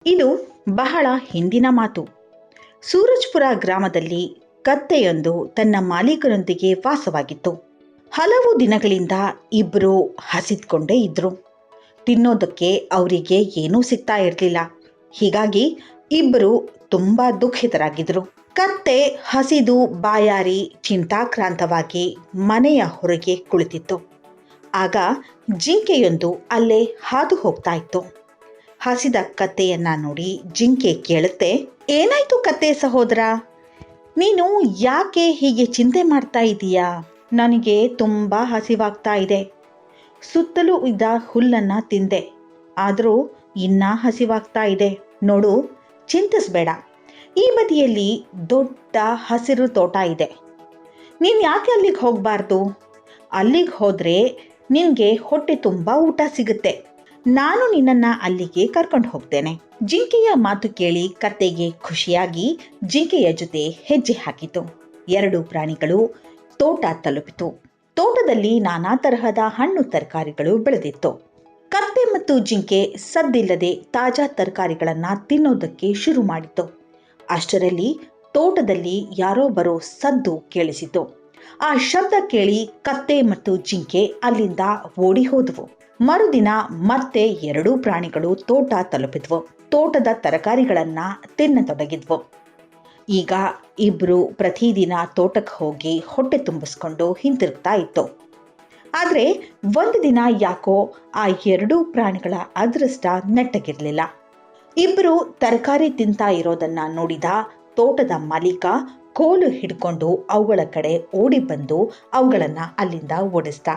ಇದು ಬಹಳ ಹಿಂದಿನ ಮಾತು. ಸೂರಜ್ಪುರ ಗ್ರಾಮದಲ್ಲಿ ಕತ್ತೆಯೊಂದು ತನ್ನ ಮಾಲೀಕನೊಂದಿಗೆ ವಾಸವಾಗಿತ್ತು. ಹಲವು ದಿನಗಳಿಂದ ಇಬ್ಬರು ಹಸಿದ್ಕೊಂಡೇ ಇದ್ರು. ತಿನ್ನೋದಕ್ಕೆ ಅವರಿಗೆ ಏನೂ ಸಿಗ್ತಾ ಇರಲಿಲ್ಲ. ಹೀಗಾಗಿ ಇಬ್ಬರು ತುಂಬಾ ದುಃಖಿತರಾಗಿದ್ರು. ಕತ್ತೆ ಹಸಿದು ಬಾಯಾರಿ ಚಿಂತಾಕ್ರಾಂತವಾಗಿ ಮನೆಯ ಹೊರಗೆ ಕುಳಿತಿತ್ತು. ಆಗ ಜಿಂಕೆಯೊಂದು ಅಲ್ಲೇ ಹಾದು ಹೋಗ್ತಾ ಇತ್ತು. ಹಸಿದ ಕತ್ತೆಯನ್ನ ನೋಡಿ ಜಿಂಕೆ ಕೇಳುತ್ತೆ, ಏನಾಯ್ತು ಕತ್ತೆ ಸಹೋದರ, ನೀನು ಯಾಕೆ ಹೀಗೆ ಚಿಂತೆ ಮಾಡ್ತಾ ಇದೀಯಾ? ನನಗೆ ತುಂಬ ಹಸಿವಾಗ್ತಾ ಇದೆ. ಸುತ್ತಲೂ ಇದ್ದ ಹುಲ್ಲನ್ನು ತಿಂದೆ, ಆದರೂ ಇನ್ನೂ ಹಸಿವಾಗ್ತಾ ಇದೆ. ನೋಡು, ಚಿಂತಿಸಬೇಡ, ಈ ಬದಿಯಲ್ಲಿ ದೊಡ್ಡ ಹಸಿರು ತೋಟ ಇದೆ. ನೀನು ಯಾಕೆ ಅಲ್ಲಿಗೆ ಹೋಗಬಾರ್ದು? ಅಲ್ಲಿಗೆ ಹೋದರೆ ನಿನಗೆ ಹೊಟ್ಟೆ ತುಂಬ ಊಟ ಸಿಗುತ್ತೆ. ನಾನು ನಿನ್ನನ್ನು ಅಲ್ಲಿಗೆ ಕರ್ಕೊಂಡು ಹೋಗ್ತೇನೆ. ಜಿಂಕೆಯ ಮಾತು ಕೇಳಿ ಕತ್ತೆಗೆ ಖುಷಿಯಾಗಿ ಜಿಂಕೆಯ ಜೊತೆ ಹೆಜ್ಜೆ ಹಾಕಿತು. ಎರಡು ಪ್ರಾಣಿಗಳು ತೋಟ ತಲುಪಿತು. ತೋಟದಲ್ಲಿ ನಾನಾ ತರಹದ ಹಣ್ಣು ತರಕಾರಿಗಳು ಬೆಳೆದಿತ್ತು. ಕತ್ತೆ ಮತ್ತು ಜಿಂಕೆ ಸದ್ದಿಲ್ಲದೆ ತಾಜಾ ತರಕಾರಿಗಳನ್ನು ತಿನ್ನೋದಕ್ಕೆ ಶುರು ಮಾಡಿತು. ಅಷ್ಟರಲ್ಲಿ ತೋಟದಲ್ಲಿ ಯಾರೋ ಬರೋ ಸದ್ದು ಕೇಳಿಸಿತು. ಆ ಶಬ್ದ ಕೇಳಿ ಕತ್ತೆ ಮತ್ತು ಜಿಂಕೆ ಅಲ್ಲಿಂದ ಓಡಿ ಹೋದವು. ಮರುದಿನ ಮತ್ತೆ ಎರಡೂ ಪ್ರಾಣಿಗಳು ತೋಟ ತಲುಪಿದ್ವು. ತೋಟದ ತರಕಾರಿಗಳನ್ನು ತಿನ್ನತೊಡಗಿದ್ವು. ಈಗ ಇಬ್ರು ಪ್ರತಿದಿನ ತೋಟಕ್ಕೆ ಹೋಗಿ ಹೊಟ್ಟೆ ತುಂಬಿಸ್ಕೊಂಡು ಹಿಂತಿರುಗ್ತಾ ಇತ್ತು. ಆದರೆ ಒಂದು ದಿನ ಯಾಕೋ ಆ ಎರಡೂ ಪ್ರಾಣಿಗಳ ಅದೃಷ್ಟ ನೆಟ್ಟಗಿರಲಿಲ್ಲ. ಇಬ್ಬರು ತರಕಾರಿ ತಿಂತಾ ಇರೋದನ್ನ ನೋಡಿದ ತೋಟದ ಮಾಲೀಕ ಕೋಲು ಹಿಡ್ಕೊಂಡು ಅವುಗಳ ಕಡೆ ಓಡಿ ಬಂದು ಅವುಗಳನ್ನ ಅಲ್ಲಿಂದ ಓಡಿಸ್ದ.